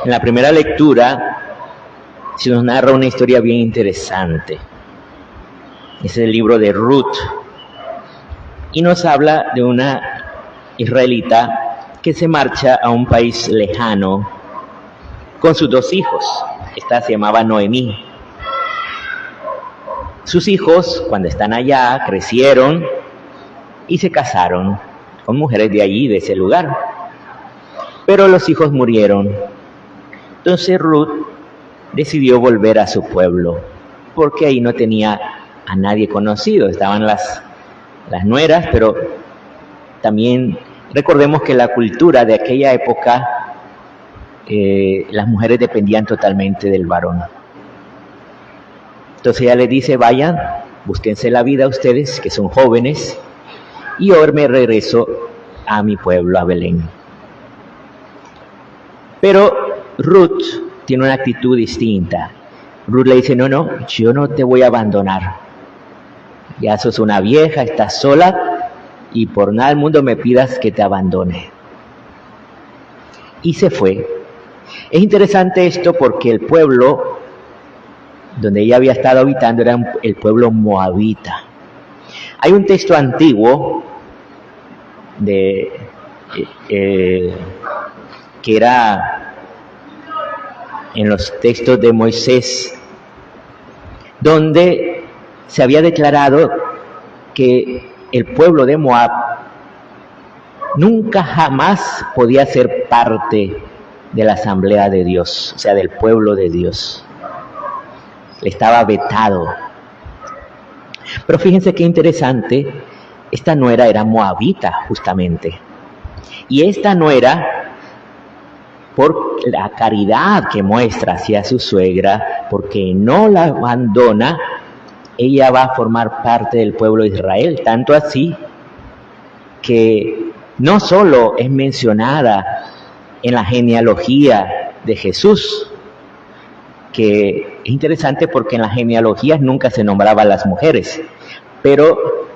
En la primera lectura se nos narra una historia bien interesante. Es el libro de Ruth y nos habla de una israelita que se marcha a un país lejano con sus 2 hijos. Esta se llamaba Noemí. Sus hijos, cuando están allá, crecieron y se casaron con mujeres de allí, de ese lugar. Pero los hijos murieron. Entonces Ruth decidió volver a su pueblo, porque ahí no tenía a nadie conocido. Estaban las nueras, pero también recordemos que la cultura de aquella época, las mujeres dependían totalmente del varón. Entonces ella les dice, vayan, búsquense la vida ustedes, que son jóvenes, y yo me regreso a mi pueblo, a Belén. Pero Ruth tiene una actitud distinta. Ruth le dice, no, yo no te voy a abandonar. Ya sos una vieja, estás sola, y por nada del mundo me pidas que te abandone. Y se fue. Es interesante esto porque el pueblo donde ella había estado habitando era el pueblo moabita. Hay un texto antiguo que era en los textos de Moisés, donde se había declarado que el pueblo de Moab nunca jamás podía ser parte de la asamblea de Dios, o sea, del pueblo de Dios. Estaba vetado. Pero fíjense qué interesante, esta nuera era moabita justamente. Y esta nuera, por la caridad que muestra hacia su suegra, porque no la abandona, ella va a formar parte del pueblo de Israel, tanto así que no solo es mencionada en la genealogía de Jesús, que es interesante porque en las genealogías nunca se nombraban las mujeres, pero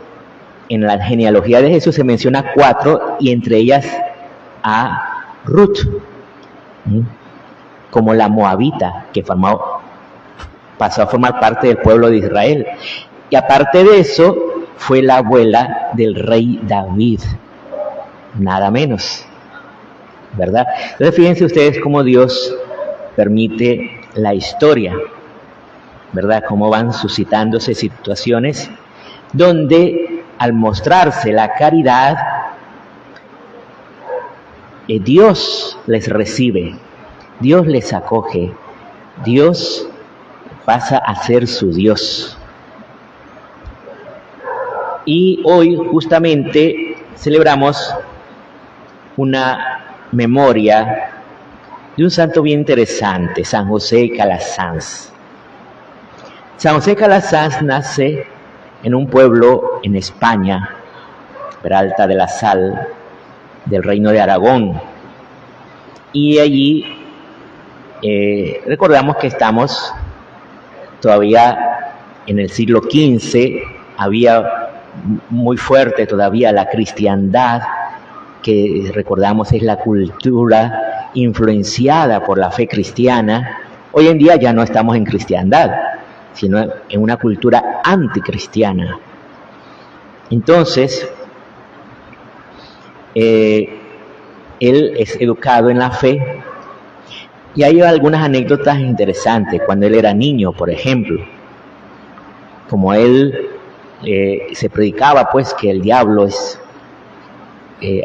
en la genealogía de Jesús se menciona 4 y entre ellas a Ruth, como la moabita que pasó a formar parte del pueblo de Israel. Y aparte de eso, fue la abuela del rey David, nada menos, ¿verdad? Entonces fíjense ustedes cómo Dios permite la historia, ¿verdad? Cómo van suscitándose situaciones donde al mostrarse la caridad, Dios les recibe, Dios les acoge, Dios pasa a ser su Dios. Y hoy justamente celebramos una memoria de un santo bien interesante, San José Calasanz. San José Calasanz nace en un pueblo en España, Peralta de la Sal, del Reino de Aragón. Y allí recordamos que estamos todavía en el siglo XV, había muy fuerte todavía la cristiandad, que recordamos es la cultura influenciada por la fe cristiana. Hoy en día ya no estamos en cristiandad, sino en una cultura anticristiana. Entonces, él es educado en la fe y hay algunas anécdotas interesantes. Cuando él era niño, por ejemplo, como él se predicaba pues que el diablo es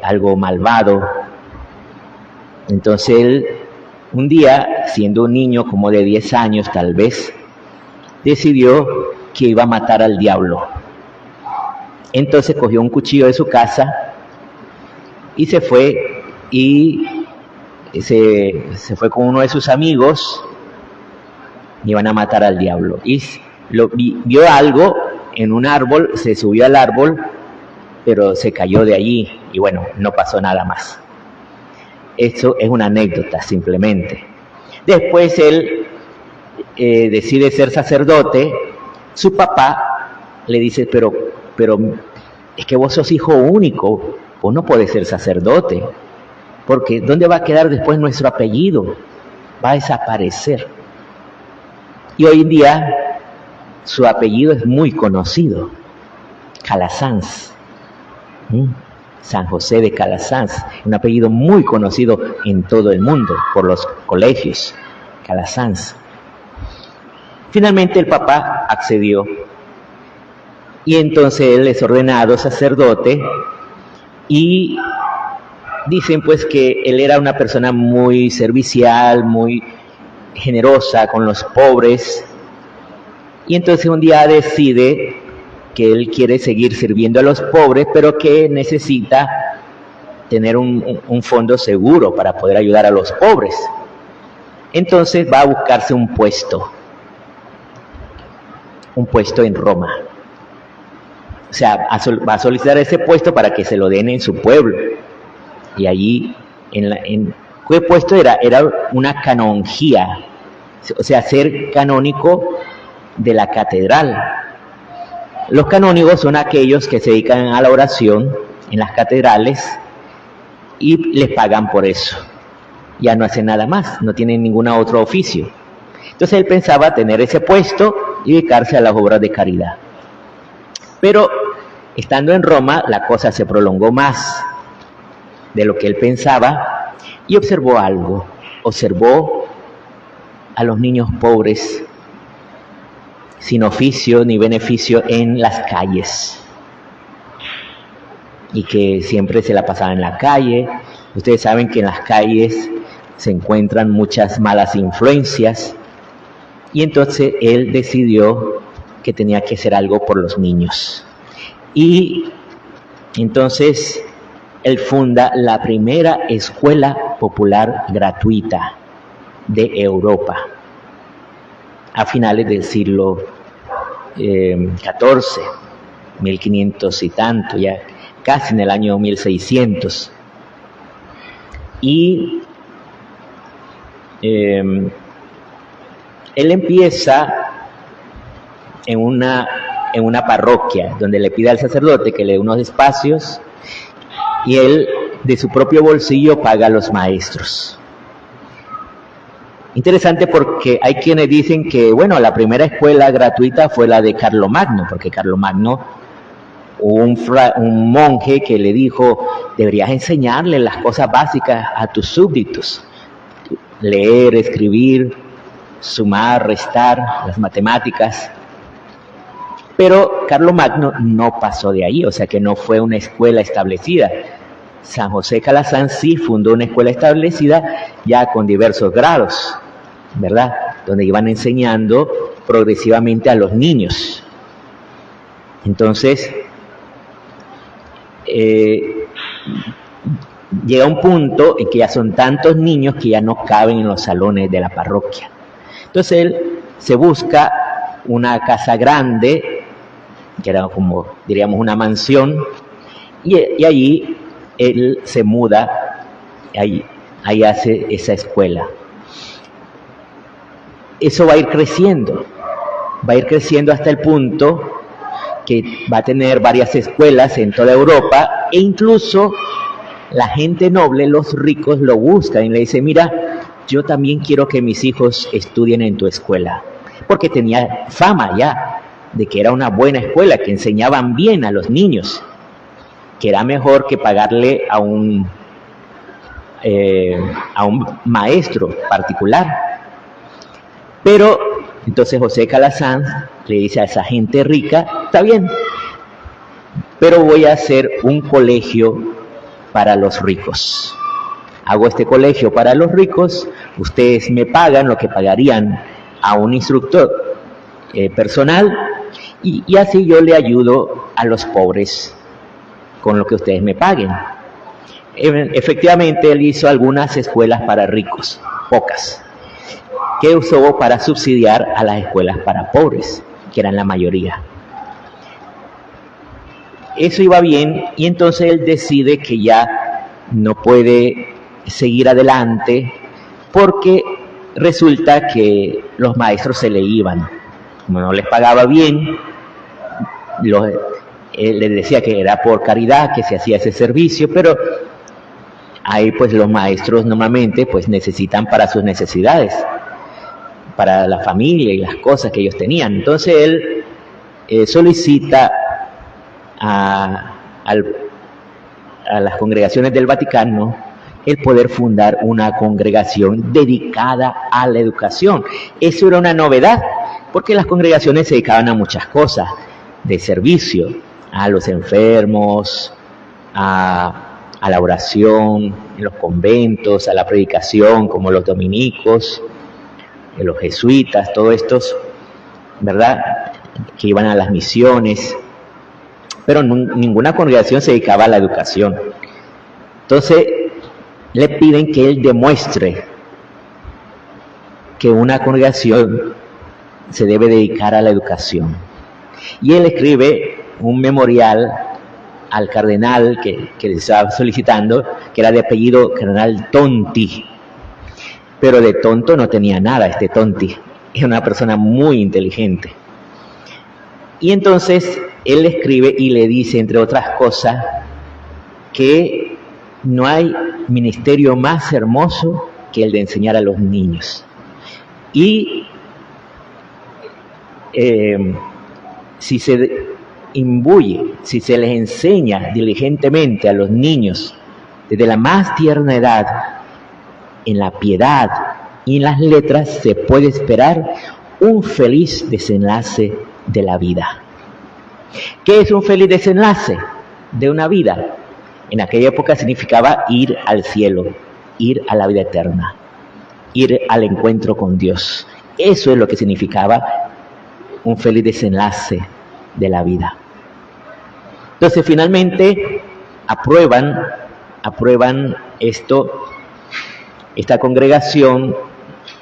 algo malvado. Entonces él, un día, siendo un niño como de 10 años tal vez, decidió que iba a matar al diablo. Entonces cogió un cuchillo de su casa y se fue con uno de sus amigos y iban a matar al diablo. Y vio algo en un árbol, se subió al árbol, pero se cayó de allí y bueno, no pasó nada más. Eso es una anécdota simplemente. Después él decide ser sacerdote. Su papá le dice, pero es que vos sos hijo único, vos no podés ser sacerdote, porque ¿dónde va a quedar después nuestro apellido? va a desaparecer. Y hoy en día su apellido es muy conocido, Calasanz. San José de Calasanz, un apellido muy conocido en todo el mundo por los colegios, Calasanz. Finalmente el Papa accedió y entonces él es ordenado sacerdote y dicen pues que él era una persona muy servicial, muy generosa con los pobres, y entonces un día decide que él quiere seguir sirviendo a los pobres, pero que necesita tener un fondo seguro para poder ayudar a los pobres. Entonces va a buscarse un puesto en Roma. O sea, va a solicitar ese puesto para que se lo den en su pueblo. Y allí, ¿qué puesto era? Era una canonjía, o sea, ser canónico de la catedral. Los canónigos son aquellos que se dedican a la oración en las catedrales y les pagan por eso. Ya no hacen nada más, no tienen ningún otro oficio. Entonces él pensaba tener ese puesto y dedicarse a las obras de caridad. Pero estando en Roma, la cosa se prolongó más de lo que él pensaba y observó algo. Observó a los niños pobres sin oficio ni beneficio en las calles, y que siempre se la pasaban en la calle. Ustedes saben que en las calles se encuentran muchas malas influencias, y entonces él decidió que tenía que hacer algo por los niños. Y entonces él funda la primera escuela popular gratuita de Europa a finales del siglo XIV, 1500 y tanto, ya casi en el año 1600. Y él empieza en una parroquia donde le pide al sacerdote que le dé unos espacios, y él de su propio bolsillo paga a los maestros. Interesante, porque hay quienes dicen que, bueno, la primera escuela gratuita fue la de Carlomagno, porque Carlomagno, un monje que le dijo: deberías enseñarle las cosas básicas a tus súbditos, leer, escribir, sumar, restar, las matemáticas. Pero Carlomagno no pasó de ahí, o sea que no fue una escuela establecida. San José Calasanz sí fundó una escuela establecida, ya con diversos grados, ¿verdad? Donde iban enseñando progresivamente a los niños. Entonces, llega un punto en que ya son tantos niños que ya no caben en los salones de la parroquia. Entonces él se busca una casa grande, que era como, diríamos, una mansión, y allí él se muda, ahí hace esa escuela. Eso va a ir creciendo hasta el punto que va a tener varias escuelas en toda Europa, e incluso la gente noble, los ricos, lo buscan y le dicen: mira, yo también quiero que mis hijos estudien en tu escuela, porque tenía fama ya de que era una buena escuela, que enseñaban bien a los niños, que era mejor que pagarle a un maestro particular. Pero entonces José Calasanz le dice a esa gente rica: está bien, pero voy a hacer un colegio para los ricos. Hago este colegio para los ricos, ustedes me pagan lo que pagarían a un instructor personal, y así yo le ayudo a los pobres con lo que ustedes me paguen. Efectivamente, él hizo algunas escuelas para ricos, pocas, que usó para subsidiar a las escuelas para pobres, que eran la mayoría. Eso iba bien, y entonces él decide que ya no puede seguir adelante, porque resulta que los maestros se le iban. Como no les pagaba bien, él les decía que era por caridad que se hacía ese servicio, pero ahí pues los maestros normalmente pues necesitan para sus necesidades, para la familia y las cosas que ellos tenían. Entonces él solicita a las congregaciones del Vaticano el poder fundar una congregación dedicada a la educación. Eso era una novedad, porque las congregaciones se dedicaban a muchas cosas de servicio, a los enfermos, a la oración en los conventos, a la predicación, como los dominicos, los jesuitas, todos estos, ¿verdad?, que iban a las misiones, pero ninguna congregación se dedicaba a la educación. Entonces, le piden que él demuestre que una congregación se debe dedicar a la educación. Y él escribe un memorial al cardenal que le estaba solicitando, que era de apellido cardenal Tonti, pero de tonto no tenía nada este Tonti, era una persona muy inteligente. Y entonces él escribe y le dice, entre otras cosas, que no hay ministerio más hermoso que el de enseñar a los niños. Y si se imbuye, si se les enseña diligentemente a los niños desde la más tierna edad en la piedad y en las letras, se puede esperar un feliz desenlace de la vida. ¿Qué es un feliz desenlace de una vida? En aquella época significaba ir al cielo, ir a la vida eterna, ir al encuentro con Dios. Eso es lo que significaba un feliz desenlace de la vida. Entonces finalmente aprueban esta congregación,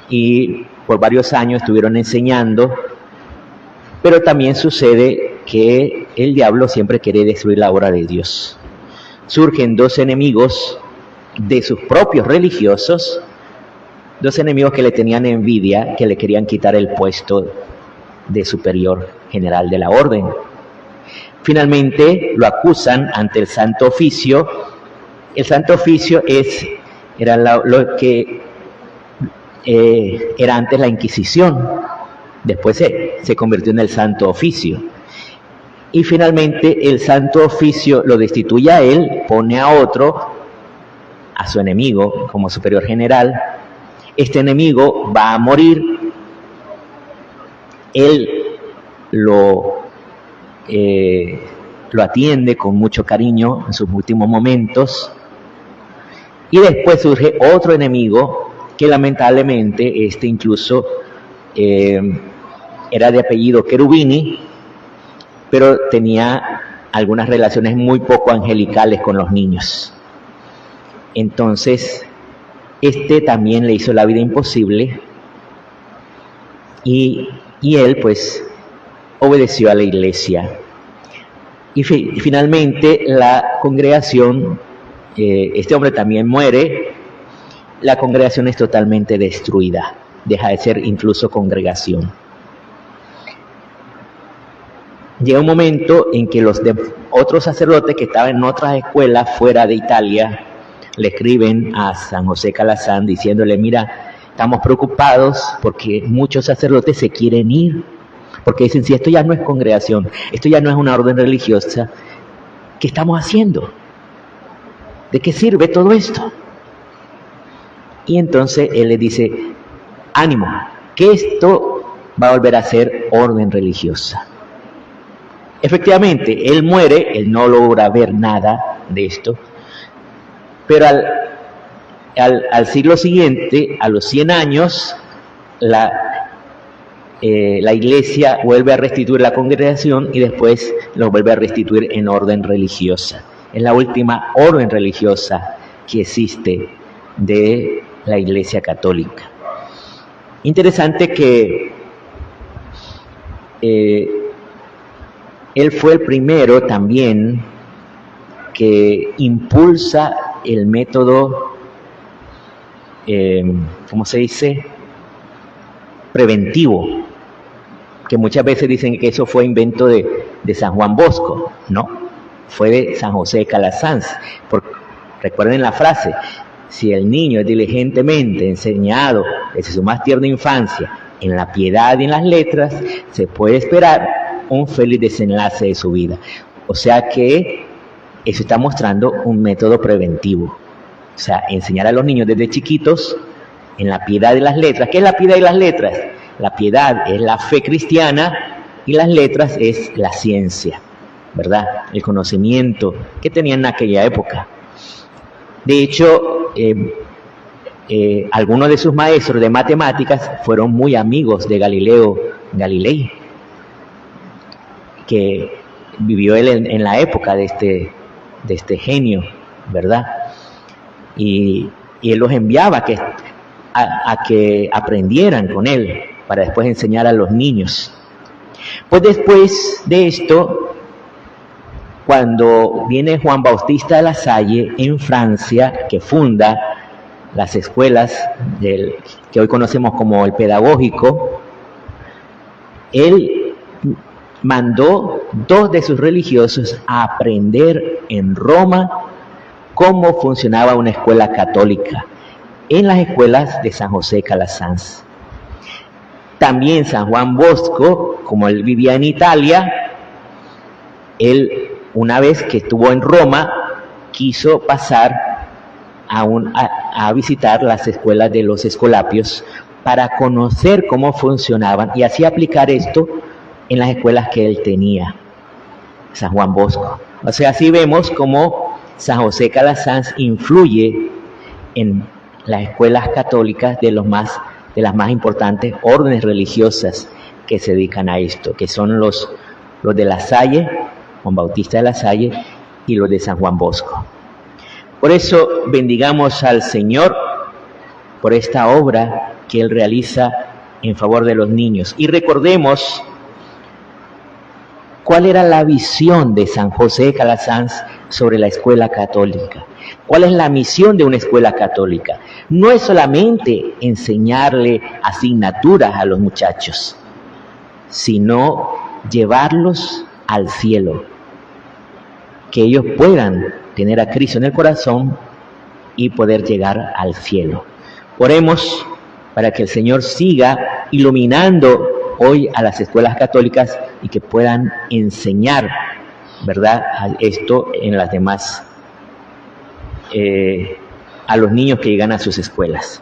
y por varios años estuvieron enseñando, pero también sucede que el diablo siempre quiere destruir la obra de Dios. Surgen dos enemigos de sus propios religiosos, dos enemigos que le tenían envidia, que le querían quitar el puesto de superior general de la orden. Finalmente lo acusan ante el Santo Oficio. El Santo Oficio era lo que era antes la Inquisición, después se convirtió en el Santo Oficio. Y finalmente el Santo Oficio lo destituye a él, pone a otro, a su enemigo, como superior general. Este enemigo va a morir, él lo atiende con mucho cariño en sus últimos momentos, y después surge otro enemigo que lamentablemente incluso era de apellido Cherubini, pero tenía algunas relaciones muy poco angelicales con los niños. Entonces, también le hizo la vida imposible, y él pues obedeció a la iglesia. Y finalmente la congregación, este hombre también muere, la congregación es totalmente destruida, deja de ser incluso congregación. Llega un momento en que los otros sacerdotes que estaban en otras escuelas fuera de Italia le escriben a San José Calazán diciéndole: mira, estamos preocupados porque muchos sacerdotes se quieren ir, porque dicen, si esto ya no es congregación, esto ya no es una orden religiosa, ¿qué estamos haciendo? ¿De qué sirve todo esto? Y entonces él le dice: ánimo, que esto va a volver a ser orden religiosa. Efectivamente, él muere, él no logra ver nada de esto, pero al siglo siguiente, a los 100 años, la iglesia vuelve a restituir la congregación y después lo vuelve a restituir en orden religiosa. Es la última orden religiosa que existe de la Iglesia Católica. Interesante que él fue el primero también que impulsa el método, ¿cómo se dice?, preventivo, que muchas veces dicen que eso fue invento de San Juan Bosco. No, fue de San José de Calasanz, Recuerden la frase: si el niño es diligentemente enseñado desde su más tierna infancia en la piedad y en las letras, se puede esperar un feliz desenlace de su vida. O sea que eso está mostrando un método preventivo. O sea, enseñar a los niños desde chiquitos en la piedad y las letras. ¿Qué es la piedad y las letras? La piedad es la fe cristiana y las letras es la ciencia, ¿verdad? El conocimiento que tenían en aquella época. De hecho, algunos de sus maestros de matemáticas fueron muy amigos de Galileo Galilei, que vivió él en la época de este genio, ¿verdad? Y él los enviaba a que aprendieran con él para después enseñar a los niños. Pues después de esto, cuando viene Juan Bautista de La Salle en Francia, que funda las escuelas que hoy conocemos como el pedagógico, él mandó 2 de sus religiosos a aprender en Roma cómo funcionaba una escuela católica, en las escuelas de San José Calasanz. También San Juan Bosco, como él vivía en Italia, él, una vez que estuvo en Roma, quiso pasar a visitar las escuelas de los escolapios para conocer cómo funcionaban y así aplicar esto en las escuelas que él tenía, San Juan Bosco. O sea, así vemos cómo San José Calasanz influye en las escuelas católicas de las más importantes órdenes religiosas que se dedican a esto, que son los de La Salle, Juan Bautista de La Salle, y los de San Juan Bosco. Por eso bendigamos al Señor por esta obra que Él realiza en favor de los niños. Y recordemos cuál era la visión de San José Calasanz sobre la escuela católica. ¿Cuál es la misión de una escuela católica? No es solamente enseñarle asignaturas a los muchachos, sino llevarlos al cielo, que ellos puedan tener a Cristo en el corazón y poder llegar al cielo. Oremos para que el Señor siga iluminando hoy a las escuelas católicas y que puedan enseñar, ¿verdad?, esto en las demás, a los niños que llegan a sus escuelas.